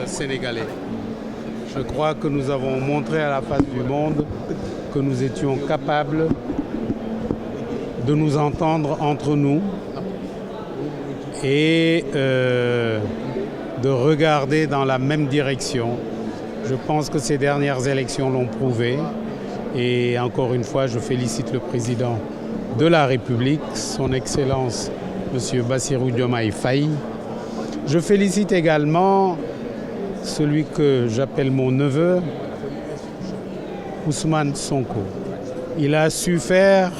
Sénégalais. Je crois que nous avons montré à la face du monde que nous étions capables de nous entendre entre nous et de regarder dans la même direction. Je pense que ces dernières élections l'ont prouvé. Et encore une fois, je félicite le président de la République, son Excellence, M. Bassirou Diomaye Faye. Je félicite également celui que j'appelle mon neveu, Ousmane Sonko. Il a su faire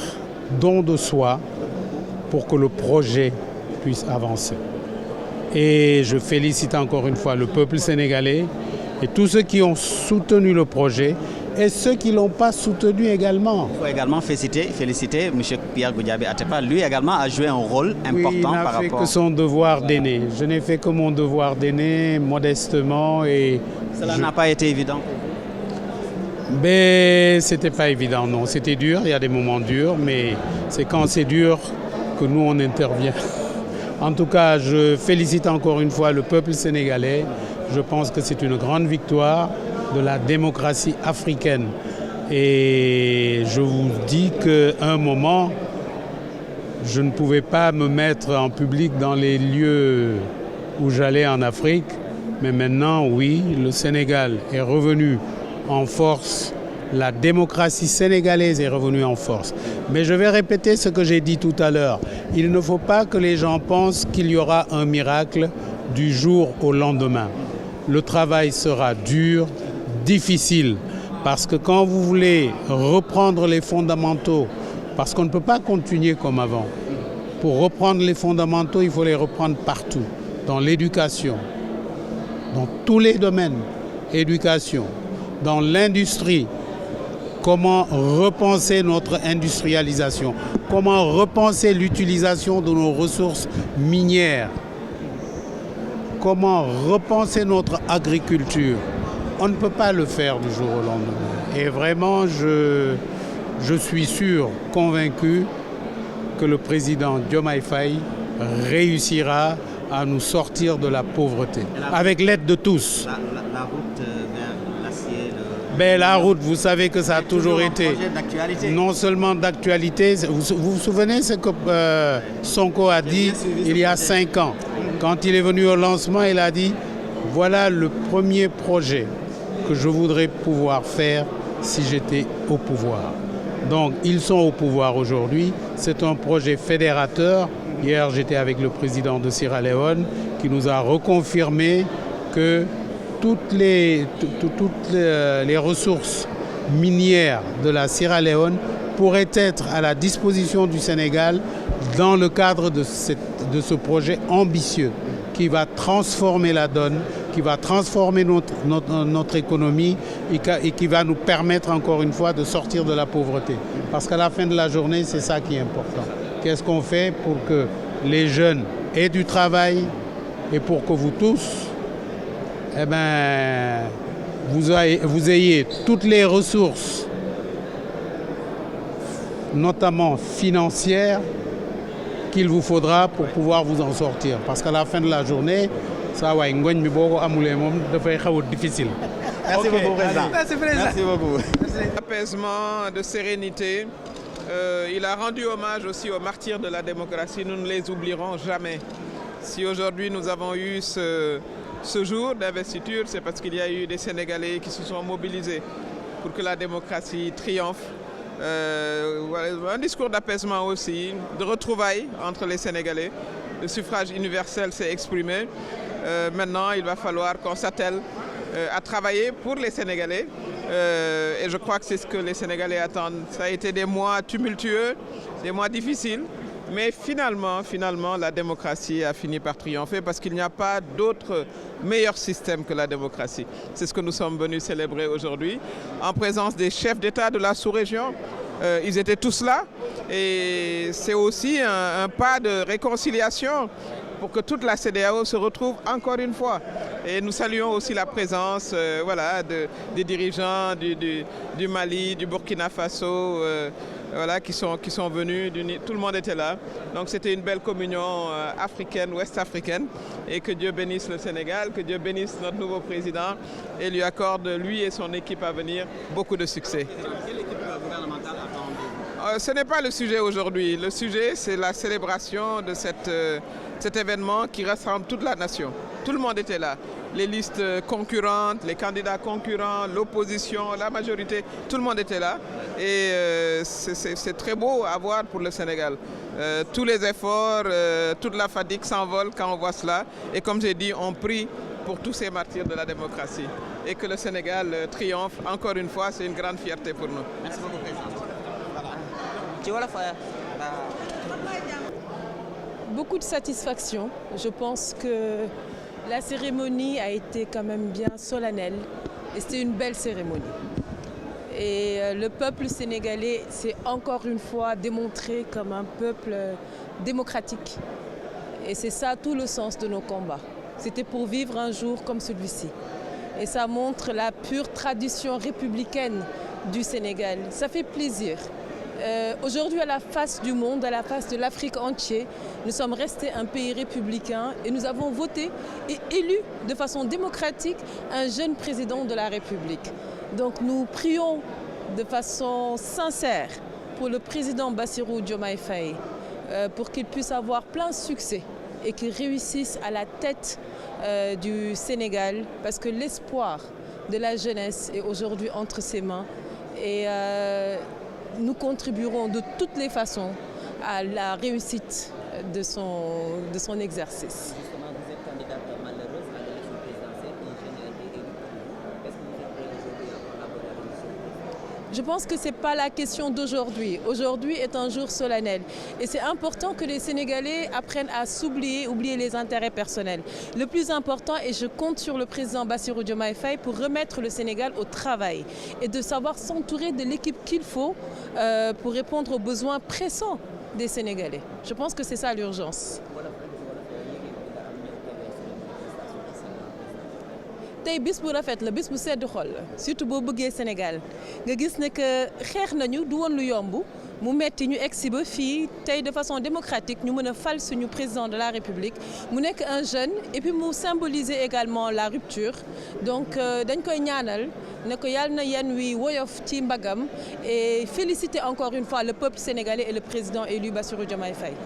don de soi pour que le projet puisse avancer. Et je félicite encore une fois le peuple sénégalais et tous ceux qui ont soutenu le projet et ceux qui ne l'ont pas soutenu également. Il faut également féliciter M. Pierre Goudiaby Atepa. Lui également a joué un rôle important par rapport... Il n'a fait que son devoir d'aîné. Je n'ai fait que mon devoir d'aîné, modestement. Et cela n'a pas été évident. Mais c'était pas évident, non. C'était dur, il y a des moments durs, mais c'est quand c'est dur que nous, on intervient. En tout cas, je félicite encore une fois le peuple sénégalais. Je pense que c'est une grande victoire de la démocratie africaine. Et je vous dis qu'à un moment, je ne pouvais pas me mettre en public dans les lieux où j'allais en Afrique. Mais maintenant, oui, le Sénégal est revenu en force. La démocratie sénégalaise est revenue en force. Mais je vais répéter ce que j'ai dit tout à l'heure. Il ne faut pas que les gens pensent qu'il y aura un miracle du jour au lendemain. Le travail sera dur, difficile, parce que quand vous voulez reprendre les fondamentaux, parce qu'on ne peut pas continuer comme avant. Pour reprendre les fondamentaux, il faut les reprendre partout, dans l'éducation, dans tous les domaines, éducation, dans l'industrie. Comment repenser notre industrialisation? Comment repenser l'utilisation de nos ressources minières? Comment repenser notre agriculture? On ne peut pas le faire du jour au lendemain. Et vraiment, je suis sûr, convaincu que le président Diomaye Faye réussira à nous sortir de la pauvreté, avec l'aide de tous. La route vers l'acier... Ben, la route, vous savez que ça a toujours été non seulement d'actualité. Vous vous souvenez ce que Sonko a dit il y a 5 ans. Quand il est venu au lancement, il a dit « Voilà le premier projet que je voudrais pouvoir faire si j'étais au pouvoir ». Donc, ils sont au pouvoir aujourd'hui. C'est un projet fédérateur. Hier, j'étais avec le président de Sierra Leone qui nous a reconfirmé que toutes les ressources minières de la Sierra Leone pourraient être à la disposition du Sénégal dans le cadre de ce projet ambitieux qui va transformer la donne, qui va transformer notre économie et qui va nous permettre encore une fois de sortir de la pauvreté. Parce qu'à la fin de la journée, c'est ça qui est important. Qu'est-ce qu'on fait pour que les jeunes aient du travail et pour que vous tous, eh ben, vous ayez toutes les ressources, notamment financières, qu'il vous faudra pour pouvoir vous en sortir. Parce qu'à la fin de la journée, ça va être difficile. Merci beaucoup, Président. Merci beaucoup. Apaisement, de sérénité. Il a rendu hommage aussi aux martyrs de la démocratie. Nous ne les oublierons jamais. Si aujourd'hui nous avons eu ce jour d'investiture, c'est parce qu'il y a eu des Sénégalais qui se sont mobilisés pour que la démocratie triomphe. Un discours d'apaisement aussi, de retrouvailles entre les Sénégalais. Le suffrage universel s'est exprimé. Maintenant, il va falloir qu'on s'attelle à travailler pour les Sénégalais. Et je crois que c'est ce que les Sénégalais attendent. Ça a été des mois tumultueux, des mois difficiles. Mais finalement, la démocratie a fini par triompher parce qu'il n'y a pas d'autre meilleur système que la démocratie. C'est ce que nous sommes venus célébrer aujourd'hui, en présence des chefs d'État de la sous-région. Ils étaient tous là et c'est aussi un pas de réconciliation pour que toute la CEDEAO se retrouve encore une fois. Et nous saluons aussi la présence des dirigeants du Mali, du Burkina Faso, voilà, qui sont venus, tout le monde était là. Donc c'était une belle communion africaine, ouest-africaine. Et que Dieu bénisse le Sénégal, que Dieu bénisse notre nouveau président et lui accorde, lui et son équipe à venir, beaucoup de succès. Quelle équipe gouvernementale attendez-vous? Ce n'est pas le sujet aujourd'hui. Le sujet, c'est la célébration de cet événement qui rassemble toute la nation. Tout le monde était là. Les listes concurrentes, les candidats concurrents, l'opposition, la majorité, tout le monde était là. Et c'est très beau à voir pour le Sénégal. Tous les efforts, toute la fatigue s'envole quand on voit cela. Et comme j'ai dit, on prie pour tous ces martyrs de la démocratie. Et que le Sénégal triomphe, encore une fois, c'est une grande fierté pour nous. Merci beaucoup, Président. Beaucoup de satisfaction. Je pense que la cérémonie a été quand même bien solennelle et c'était une belle cérémonie. Et le peuple sénégalais s'est encore une fois démontré comme un peuple démocratique. Et c'est ça tout le sens de nos combats. C'était pour vivre un jour comme celui-ci. Et ça montre la pure tradition républicaine du Sénégal. Ça fait plaisir. Aujourd'hui, à la face du monde, à la face de l'Afrique entière, nous sommes restés un pays républicain et nous avons voté et élu de façon démocratique un jeune président de la République. Donc nous prions de façon sincère pour le président Bassirou Diomaye Faye pour qu'il puisse avoir plein de succès et qu'il réussisse à la tête du Sénégal parce que l'espoir de la jeunesse est aujourd'hui entre ses mains et nous contribuerons de toutes les façons à la réussite de son exercice. Justement, vous êtes candidate malheureuse à l'élection présidentielle, un jeune a été élu pour vous. Est-ce que vous êtes prêt aujourd'hui à collaborer avec l'élection? Je pense que ce n'est pas la question d'aujourd'hui. Aujourd'hui est un jour solennel. Et c'est important que les Sénégalais apprennent à oublier les intérêts personnels. Le plus important, et je compte sur le président Bassirou Diomaye Faye pour remettre le Sénégal au travail et de savoir s'entourer de l'équipe qu'il faut pour répondre aux besoins pressants des Sénégalais. Je pense que c'est ça l'urgence. tey bis bu rafet la bis bu sedd xol la surtout boo bëggee Sénégal nga gis ne que xeex nañu du woon lu yomb mu metti ñu egsi ba fii tey de façon démocratique ñu mën a fal suñu président de la République mu nekk un jeune et puis mu symboliser également la rupture donc dañ koy ñaanal ne ko yàlla na yenn wi woyof ci mbagam et féliciter encore une fois le peuple sénégalais et le président élu Bassirou Diomaye Faye.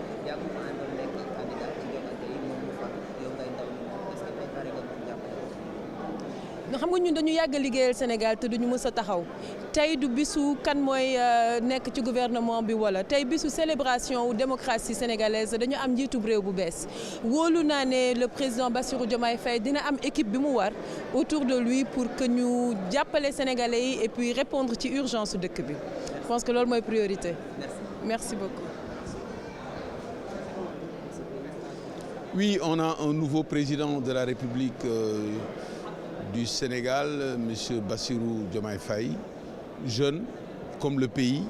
nga xam nga ñun dañu yàgg liggéeyal Sénégal te duñu mës a taxaw tey du bisu kan mooy nekk ci gouvernement bi wala tey bisu célébration wu démocratie sénégalaise dañu am njiitu réew bu bees wóolu naa ne le président Bassirou Diomaye Faye dina am équipe bi mu war autour de lui pour que ñu jàppale Sénégalais yi et puis répondre ci urgence dëkk bi je pense que loolu mooy priorité. Merci beaucoup. Oui, on a un nouveau président de la République du Sénégal, M. Bassirou Diomaye Faye, jeune comme le pays,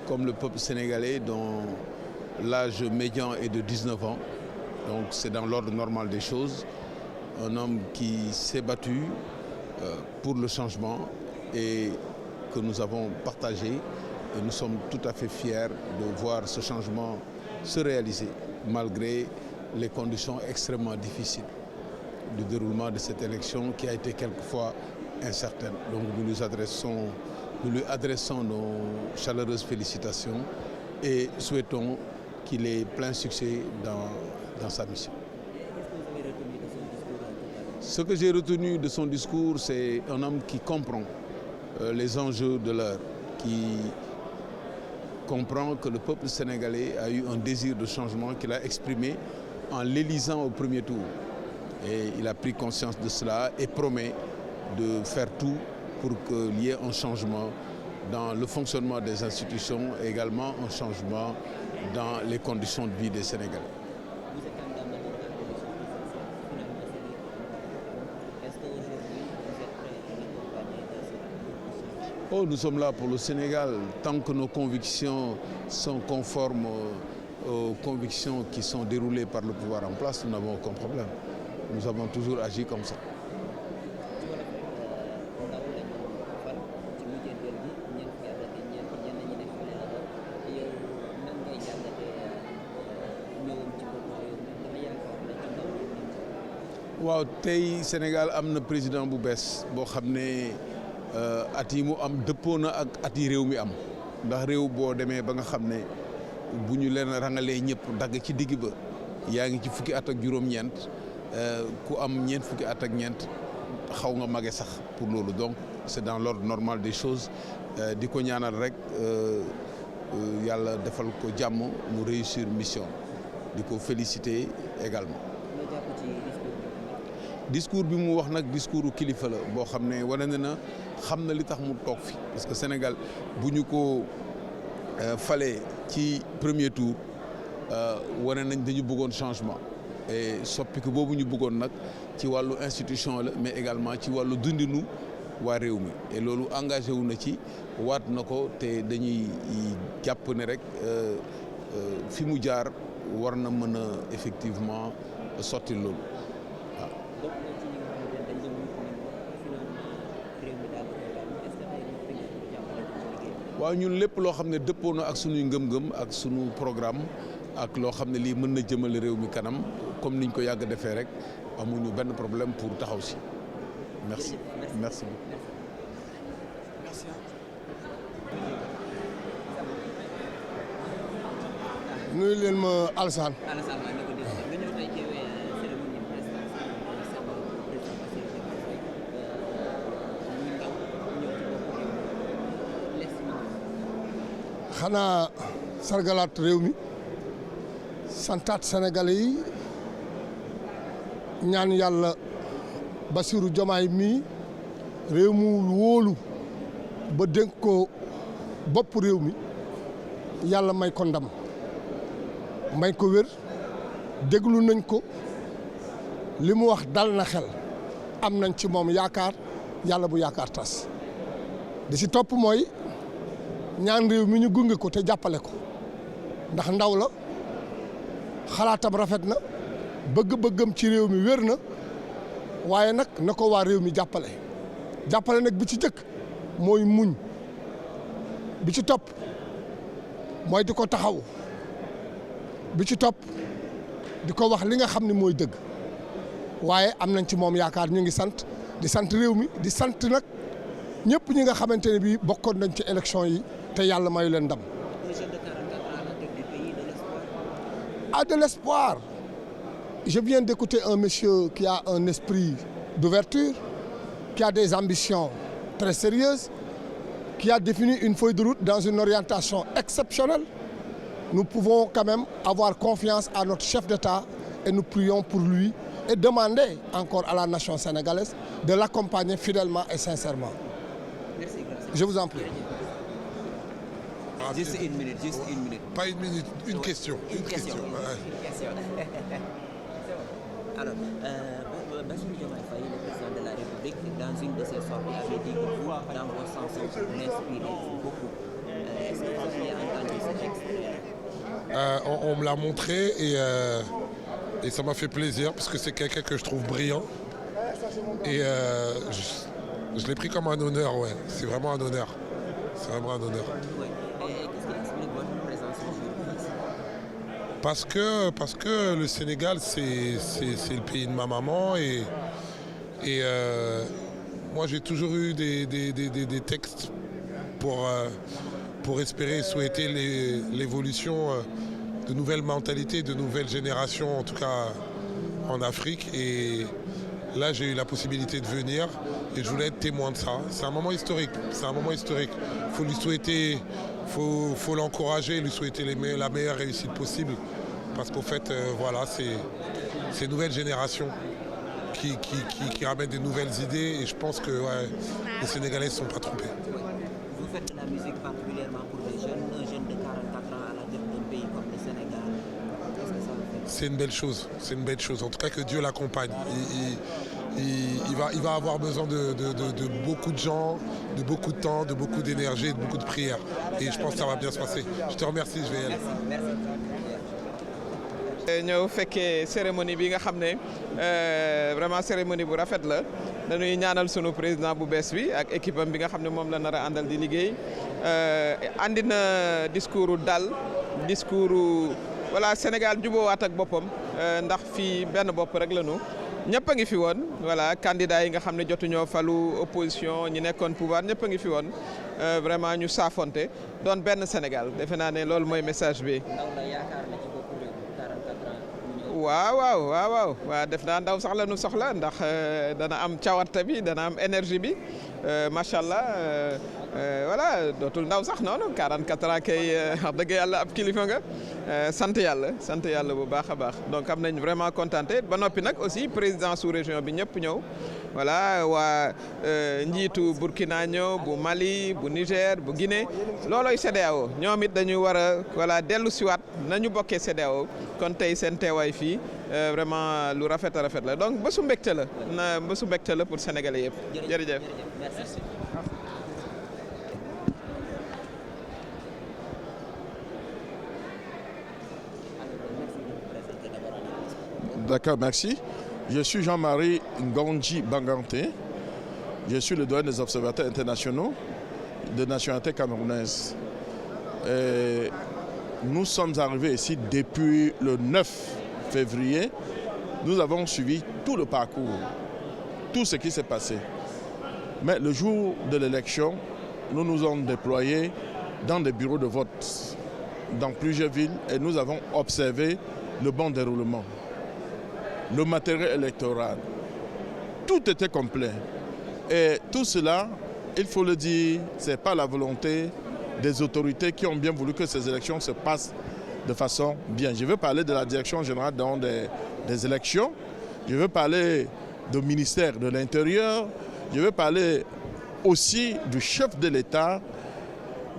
comme le peuple sénégalais dont l'âge médian est de 19 ans. Donc c'est dans l'ordre normal des choses. Un homme qui s'est battu pour le changement et que nous avons partagé. Et nous sommes tout à fait fiers de voir ce changement se réaliser malgré les conditions extrêmement difficiles du déroulement de cette élection qui a été quelquefois incertaine. Donc nous lui adressons nos chaleureuses félicitations et souhaitons qu'il ait plein succès dans sa mission. Ce que j'ai retenu de son discours, c'est un homme qui comprend les enjeux de l'heure, qui comprend que le peuple sénégalais a eu un désir de changement qu'il a exprimé en l'élisant au premier tour. Et il a pris conscience de cela et promet de faire tout pour qu'il y ait un changement dans le fonctionnement des institutions et également un changement dans les conditions de vie des Sénégalais. Oh, nous sommes là pour le Sénégal. Tant que nos convictions sont conformes aux convictions qui sont déroulées par le pouvoir en place, nous n'avons aucun problème. Nous avons toujours agi comme ça. waaw tey Sénégal am na président bu bees boo xam ne at yi mu am dëppoo na ak at yi réew mi am ndax réew boo demee ba nga xam ne bu ñu leen rangalee ñëpp dagg ci digg ba yaa ngi ci fukki at ak juróom-ñeent ku am ñeent fukki at ak ñeent xaw nga mage sax pour loolu donc c'est dans l'ordre normal des choses di ko ñaanal rek yàlla defal ko jàmm mu réussir mission di ko féliciter également. discours bi mu wax nag discours kilifa la boo xam ne wane na xam na li tax mu toog fi parce que Sénégal bu ñu ko falee ci premier tour wane nañ dañu bëggoon changement et soppiku boobu ñu bëggoon nag ci wàllu institution la mais également ci wàllu dundinu waa réew mi et loolu engagé wu na ci waat na ko te dañuy jàpp ne rek fi mu jaar war na mën a effectivement sotti loolu waaw. waaw ñun lépp loo xam ne dëppoo na ak sunuy ngëm-ngëm ak sunu programme ak loo xam ne lii mën na jëmale réew mi kanam comme niñ ko yàgg defee rek amuñu benn problème pour taxaw si. merci merci. nuyu leen ma Alassane. xanaa sargalaat réew mi santaat Sénégalais yi ñaan yàlla Bassirou Diomaye mii réew mu wóolu ba dénk ko bopp réew mi yàlla may ko ndam may ko wér déglu nañ ko li mu wax dal na xel am nañ ci moom yaakaar yàlla bu yaakaar tas di ci topp mooy ñaan réew mi ñu gunge ko te jàppale ko ndax ndaw la xalaatam rafet na bëgg-bëggam ci réew mi wér na waaye nag na ko waa réew mi jàppale nag bi ci jëkk mooy muñ bi ci topp mooy di ko taxaw bi ci topp di ko wax li nga xam ne mooy dëgg waaye am nañ ci moom yaakaar ñu ngi sant di sant réew mi di sant nag ñëpp ñi nga xamante ne bii bokkoon nañ ci élection yi te yàlla mayu leen ndam. Ah, de l'espoir. Je viens d'écouter un monsieur qui a un esprit d'ouverture, qui a des ambitions très sérieuses, qui a défini une feuille de route dans une orientation exceptionnelle. Nous pouvons quand même avoir confiance à notre chef d'État et nous prions pour lui et demander encore à la nation sénégalaise de l'accompagner fidèlement et sincèrement. Merci. Je vous en prie. Juste une minute. Pas une minute, une question. Une question. Alors, Bassirou Diomaye Faye, le président de la République, dans une de ses sorties, avait dit que vous, dans vos sens, vous l'inspirez beaucoup. Est-ce que vous avez entendu ce texte? On me l'a montré et ça m'a fait plaisir parce que c'est quelqu'un que je trouve brillant. Et je l'ai pris comme un honneur, ouais. C'est vraiment un honneur. C'est vraiment un honneur. Ouais. Et qu'est-ce qui explique votre présence aujourd'hui ici? Parce que le Sénégal, c'est le pays de ma maman et moi j'ai toujours eu des textes pour espérer, souhaiter l'évolution de nouvelles mentalités, de nouvelles générations, en tout cas en Afrique. Et là, j'ai eu la possibilité de venir et je voulais être témoin de ça. C'est un moment historique. Il faut lui souhaiter, faut l'encourager, lui souhaiter la meilleure réussite possible. Parce qu'en fait, voilà, c'est une nouvelle génération qui ramène des nouvelles idées et je pense que les Sénégalais ne se sont pas trompés. Vous faites de la musique particulièrement pour les jeunes, un jeune de 44 ans à la tête d'un pays comme le Sénégal. Qu'est-ce que ça vous fait? C'est une belle chose. En tout cas, que Dieu l'accompagne. Il va avoir besoin de beaucoup de gens, de beaucoup de temps, de beaucoup d'énergie et de beaucoup de prières. Et je pense que ça va bien se passer. Je te remercie, je vais y aller. Merci. ñëw fekkee cérémonie bi nga xam ne vraiment cérémonie bu rafet la dañuy ñaanal sunu président bu bees bi ak équipe am bi nga xam ne moom la nar a àndal di liggéey andi na discours dal discours voilà Sénégal jubóowaat ak boppam ndax fii benn bopp rek la ñu ñëpp a ngi fi woon voilà candidat yi nga xam ne jotuñoo falu opposition ñi nekkoon pouvoir ñëpp a ngi fi woon vraiment ñu saafonte doon benn Sénégal defe naa ne loolu mooy message bi. waaw def naa ndaw sax la nu soxla ndax dana am cawarte bi dana am énergie bi macha allah voilà dootul ndaw sax noonu 44 ans kay wax dëgg yàlla ab kilifa nga sant yàlla bu baax a baax donc am nañ vraiment contenté ba noppi nag aussi président sous région bi ñëpp ñëw voilà waa njiitu Burkina ñëw bu Mali bu Niger bu Guinée loolooy CEDEAO ñoom it dañuy war a voilà dellu siwaat nañu bokkee CEDEAO kon tey seen teewaay fii vraiment lu rafet a rafet la donc bésu mbégte la pour Sénégalais yëpp jërëjëf. D'accord, merci. Je suis Jean-Marie Ngonji Banganté. Je suis le doyen des observateurs internationaux de nationalité camerounaise. Et nous sommes arrivés ici depuis le 9 février. Nous avons suivi tout le parcours, tout ce qui s'est passé. Mais le jour de l'élection, nous nous sommes déployés dans des bureaux de vote dans plusieurs villes et nous avons observé le bon déroulement. Le matériel électoral, tout était complet. Et tout cela, il faut le dire, ce n'est pas la volonté des autorités qui ont bien voulu que ces élections se passent de façon bien. Je veux parler de la direction générale des élections, je veux parler du ministère de l'Intérieur, je veux parler aussi du chef de l'État,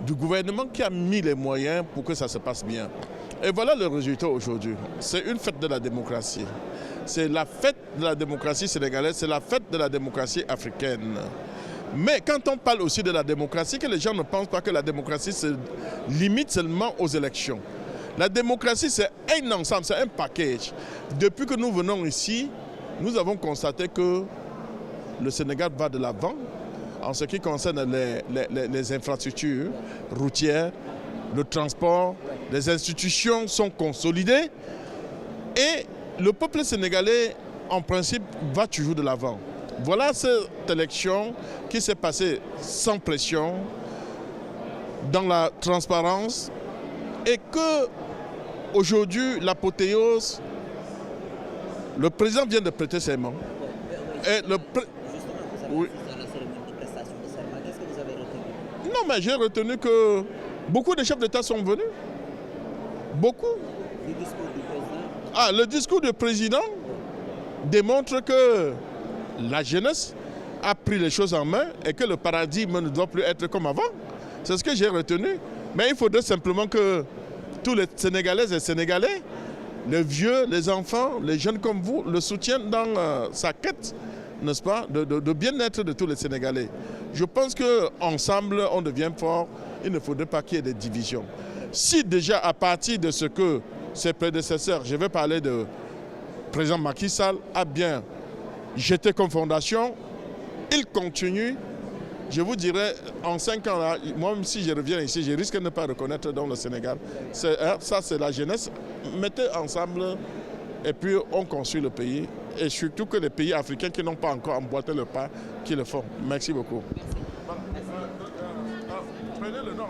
du gouvernement qui a mis les moyens pour que ça se passe bien. Et voilà le résultat aujourd'hui. C'est une fête de la démocratie. C'est la fête de la démocratie sénégalaise, c'est la fête de la démocratie africaine. Mais quand on parle aussi de la démocratie, que les gens ne pensent pas que la démocratie se limite seulement aux élections. La démocratie, c'est un ensemble, c'est un package. Depuis que nous venons ici, nous avons constaté que le Sénégal va de l'avant en ce qui concerne les infrastructures routières, le transport, les institutions sont consolidées et le peuple sénégalais, en principe, va toujours de l'avant. Voilà cette élection qui s'est passée sans pression, dans la transparence, et que aujourd'hui, l'apothéose, le président vient de prêter serment. Et oui. Non, mais j'ai retenu que beaucoup de chefs d'État sont venus. Beaucoup. Le discours du président démontre que la jeunesse a pris les choses en main et que le paradigme ne doit plus être comme avant. C'est ce que j'ai retenu. Mais il faudrait simplement que tous les Sénégalaises et Sénégalais, les vieux, les enfants, les jeunes comme vous, le soutiennent dans sa quête, n'est-ce pas, de bien-être de tous les Sénégalais. Je pense qu'ensemble, on devient fort. Il ne faudrait pas qu'il y ait des divisions. Si déjà, à partir de ce que ses prédécesseurs, je vais parler de président Macky Sall, a bien jeté comme fondation, il continue. Je vous dirais, en 5 ans, là, moi-même si je reviens ici, je risque de ne pas reconnaître dans le Sénégal. Ça, c'est la jeunesse. Mettez ensemble et puis on construit le pays. Et surtout que les pays africains qui n'ont pas encore emboîté le pas, qui le font. Merci beaucoup.